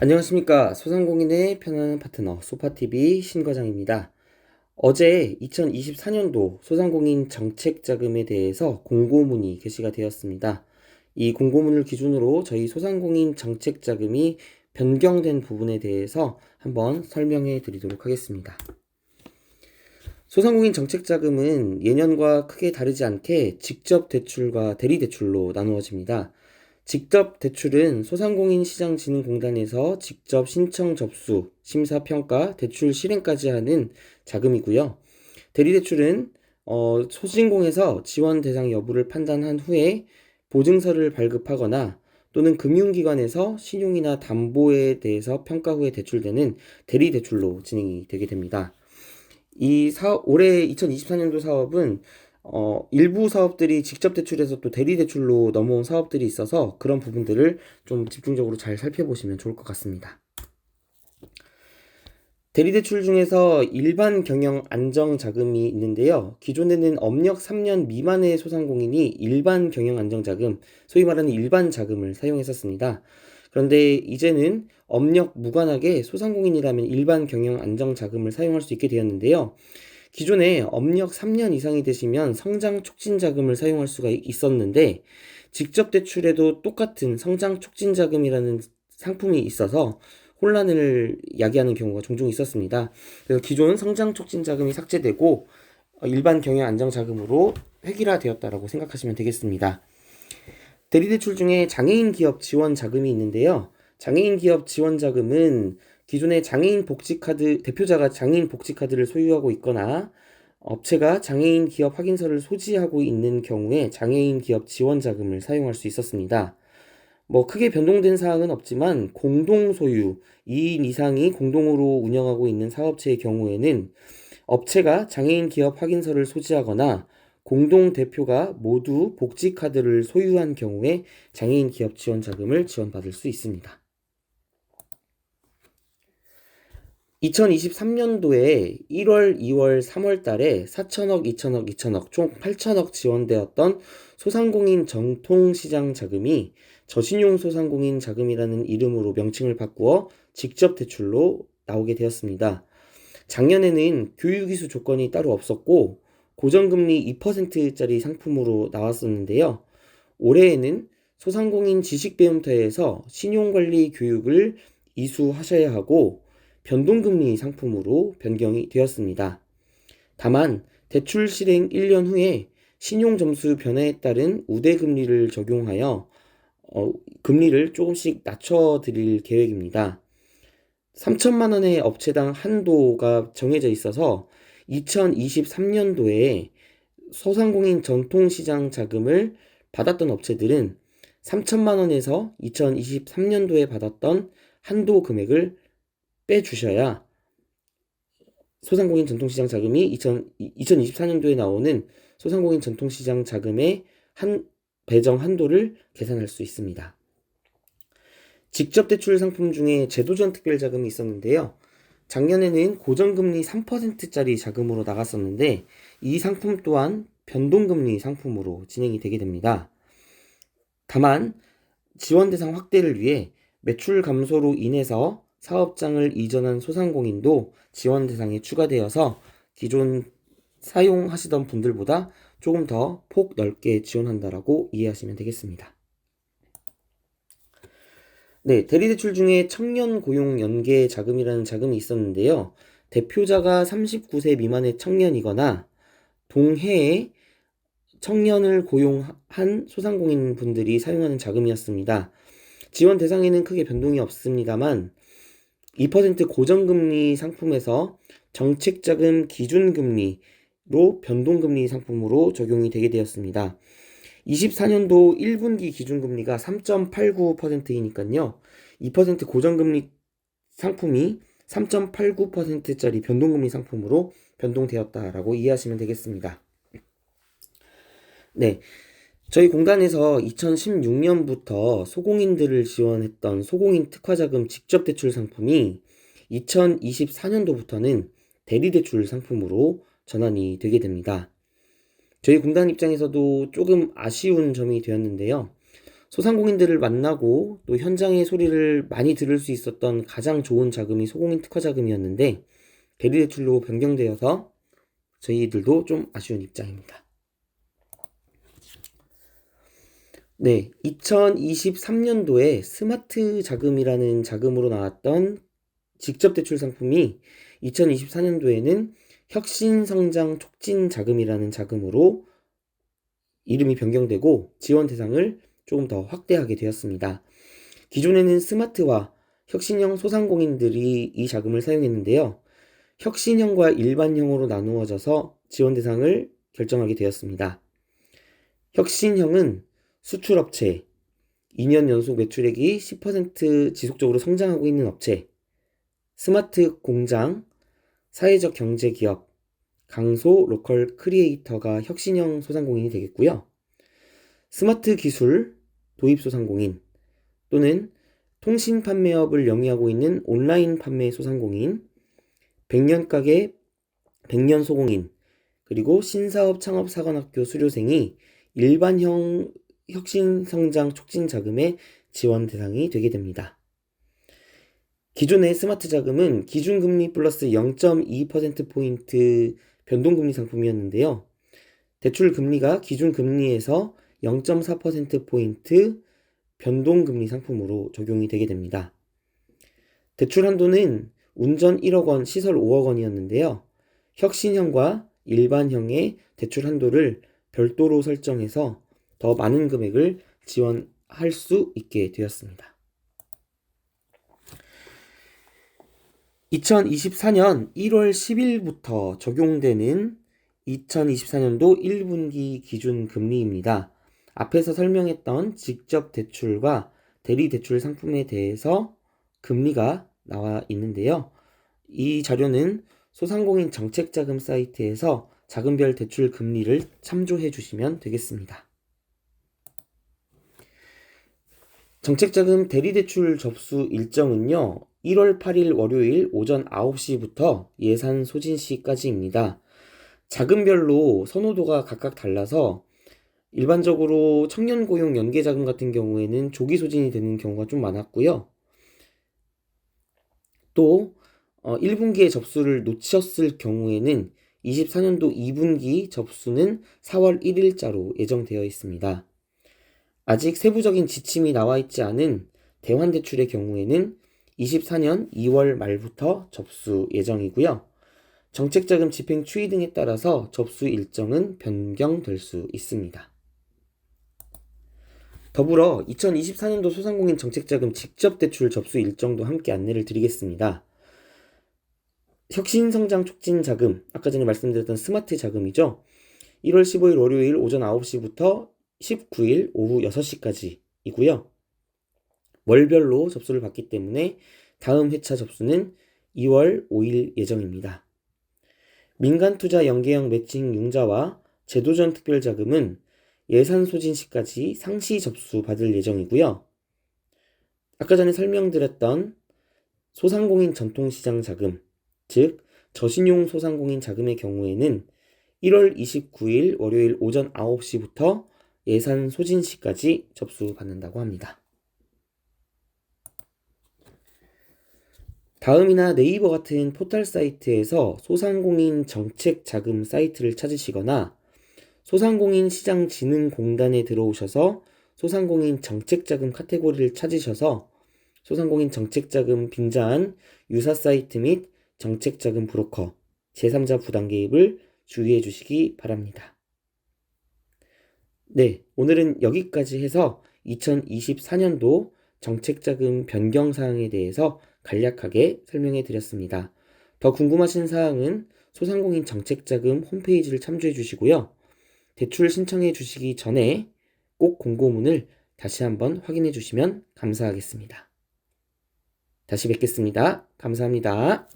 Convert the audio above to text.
안녕하십니까. 소상공인의 편안한 파트너 소파TV 신과장입니다. 어제 2024년도 소상공인 정책자금에 대해서 공고문이 게시가 되었습니다. 이 공고문을 기준으로 저희 소상공인 정책자금이 변경된 부분에 대해서 한번 설명해 드리도록 하겠습니다. 소상공인 정책자금은 예년과 크게 다르지 않게 직접 대출과 대리 대출로 나누어집니다. 직접 대출은 소상공인시장진흥공단에서 직접 신청 접수, 심사 평가, 대출 실행까지 하는 자금이고요. 대리 대출은 소진공에서 지원 대상 여부를 판단한 후에 보증서를 발급하거나 또는 금융기관에서 신용이나 담보에 대해서 평가 후에 대출되는 대리 대출로 진행이 되게 됩니다. 올해 2024년도 사업은 일부 사업들이 직접 대출에서 또 대리 대출로 넘어온 사업들이 있어서 그런 부분들을 좀 집중적으로 잘 살펴보시면 좋을 것 같습니다. 대리 대출 중에서 일반 경영 안정 자금이 있는데요. 기존에는 업력 3년 미만의 소상공인이 일반 경영 안정 자금, 소위 말하는 일반 자금을 사용했었습니다. 그런데 이제는 업력 무관하게 소상공인이라면 일반 경영 안정 자금을 사용할 수 있게 되었는데요. 기존에 업력 3년 이상이 되시면 성장 촉진 자금을 사용할 수가 있었는데 직접 대출에도 똑같은 성장 촉진 자금이라는 상품이 있어서 혼란을 야기하는 경우가 종종 있었습니다. 그래서 기존 성장 촉진 자금이 삭제되고 일반 경영 안정 자금으로 획일화되었다라고 생각하시면 되겠습니다. 대리대출 중에 장애인 기업 지원 자금이 있는데요. 장애인 기업 지원 자금은 기존의 장애인 복지카드, 대표자가 장애인 복지카드를 소유하고 있거나 업체가 장애인 기업 확인서를 소지하고 있는 경우에 장애인 기업 지원 자금을 사용할 수 있었습니다. 크게 변동된 사항은 없지만 공동 소유, 2인 이상이 공동으로 운영하고 있는 사업체의 경우에는 업체가 장애인 기업 확인서를 소지하거나 공동 대표가 모두 복지카드를 소유한 경우에 장애인 기업 지원 자금을 지원받을 수 있습니다. 2023년도에 1월, 2월, 3월 달에 4천억, 2천억, 2천억, 총 8천억 지원되었던 소상공인 전통시장 자금이 저신용 소상공인 자금이라는 이름으로 명칭을 바꾸어 직접 대출로 나오게 되었습니다. 작년에는 교육이수 조건이 따로 없었고 고정금리 2%짜리 상품으로 나왔었는데요. 올해에는 소상공인 지식배움터에서 신용관리 교육을 이수하셔야 하고 변동금리 상품으로 변경이 되었습니다. 다만 대출 실행 1년 후에 신용점수 변화에 따른 우대금리를 적용하여 금리를 조금씩 낮춰드릴 계획입니다. 3천만 원의 업체당 한도가 정해져 있어서 2023년도에 소상공인 전통시장 자금을 받았던 업체들은 3천만 원에서 2023년도에 받았던 한도 금액을 빼주셔야 소상공인 전통시장 자금이 2024년도에 나오는 소상공인 전통시장 자금의 배정 한도를 계산할 수 있습니다. 직접 대출 상품 중에 제도전 특별자금이 있었는데요. 작년에는 고정금리 3%짜리 자금으로 나갔었는데 이 상품 또한 변동금리 상품으로 진행이 되게 됩니다. 다만 지원 대상 확대를 위해 매출 감소로 인해서 사업장을 이전한 소상공인도 지원 대상에 추가되어서 기존 사용하시던 분들보다 조금 더 폭 넓게 지원한다라고 이해하시면 되겠습니다. 네, 대리대출 중에 청년 고용 연계 자금이라는 자금이 있었는데요. 대표자가 39세 미만의 청년이거나 동해에 청년을 고용한 소상공인 분들이 사용하는 자금이었습니다. 지원 대상에는 크게 변동이 없습니다만 2% 고정금리 상품에서 정책자금 기준금리로 변동금리 상품으로 적용이 되게 되었습니다. 24년도 1분기 기준금리가 3.89%이니까요. 2% 고정금리 상품이 3.89%짜리 변동금리 상품으로 변동되었다라고 이해하시면 되겠습니다. 네. 저희 공단에서 2016년부터 소공인들을 지원했던 소공인 특화자금 직접대출 상품이 2024년도부터는 대리대출 상품으로 전환이 되게 됩니다. 저희 공단 입장에서도 조금 아쉬운 점이 되었는데요. 소상공인들을 만나고 또 현장의 소리를 많이 들을 수 있었던 가장 좋은 자금이 소공인 특화 자금이었는데 대리대출로 변경되어서 저희들도 좀 아쉬운 입장입니다. 네, 2023년도에 스마트 자금이라는 자금으로 나왔던 직접 대출 상품이 2024년도에는 혁신성장 촉진 자금이라는 자금으로 이름이 변경되고 지원 대상을 조금 더 확대하게 되었습니다. 기존에는 스마트와 혁신형 소상공인들이 이 자금을 사용했는데요. 혁신형과 일반형으로 나누어져서 지원 대상을 결정하게 되었습니다. 혁신형은 수출업체, 2년 연속 매출액이 10% 지속적으로 성장하고 있는 업체, 스마트 공장, 사회적 경제기업, 강소 로컬 크리에이터가 혁신형 소상공인이 되겠고요. 스마트 기술, 도입 소상공인 또는 통신 판매업을 영위하고 있는 온라인 판매 소상공인, 100년 가게, 100년 소공인, 그리고 신사업 창업사관학교 수료생이 일반형 혁신성장 촉진 자금의 지원 대상이 되게 됩니다. 기존의 스마트 자금은 기준금리 플러스 0.2%포인트 변동금리 상품이었는데요. 대출 금리가 기준금리에서 0.4%포인트 변동금리 상품으로 적용이 되게 됩니다. 대출 한도는 운전 1억 원, 시설 5억 원이었는데요. 혁신형과 일반형의 대출 한도를 별도로 설정해서 더 많은 금액을 지원할 수 있게 되었습니다. 2024년 1월 10일부터 적용되는 2024년도 1분기 기준 금리입니다. 앞에서 설명했던 직접 대출과 대리 대출 상품에 대해서 금리가 나와 있는데요. 이 자료는 소상공인 정책자금 사이트에서 자금별 대출 금리를 참조해 주시면 되겠습니다. 정책자금 대리대출 접수 일정은요, 1월 8일 월요일 오전 9시부터 예산 소진 시까지입니다. 자금별로 선호도가 각각 달라서 일반적으로 청년고용 연계자금 같은 경우에는 조기 소진이 되는 경우가 좀 많았고요. 또 1분기에 접수를 놓쳤을 경우에는 24년도 2분기 접수는 4월 1일자로 예정되어 있습니다. 아직 세부적인 지침이 나와 있지 않은 대환대출의 경우에는 24년 2월 말부터 접수 예정이고요. 정책자금 집행 추이 등에 따라서 접수 일정은 변경될 수 있습니다. 더불어 2024년도 소상공인 정책자금 직접대출 접수 일정도 함께 안내를 드리겠습니다. 혁신성장 촉진 자금, 아까 전에 말씀드렸던 스마트 자금이죠. 1월 15일 월요일 오전 9시부터 19일 오후 6시까지이고요. 월별로 접수를 받기 때문에 다음 회차 접수는 2월 5일 예정입니다. 민간투자 연계형 매칭 융자와 제도전 특별자금은 예산 소진 시까지 상시 접수 받을 예정이고요. 아까 전에 설명드렸던 소상공인 전통시장 자금, 즉 저신용 소상공인 자금의 경우에는 1월 29일 월요일 오전 9시부터 예산 소진 시까지 접수받는다고 합니다. 다음이나 네이버 같은 포털 사이트에서 소상공인 정책 자금 사이트를 찾으시거나 소상공인 시장진흥공단에 들어오셔서 소상공인 정책자금 카테고리를 찾으셔서 소상공인 정책자금 빈자한 유사 사이트 및 정책자금 브로커, 제3자 부당개입을 주의해 주시기 바랍니다. 네, 오늘은 여기까지 해서 2024년도 정책자금 변경사항에 대해서 간략하게 설명해 드렸습니다. 더 궁금하신 사항은 소상공인 정책자금 홈페이지를 참조해 주시고요. 대출 신청해 주시기 전에 꼭 공고문을 다시 한번 확인해 주시면 감사하겠습니다. 다시 뵙겠습니다. 감사합니다.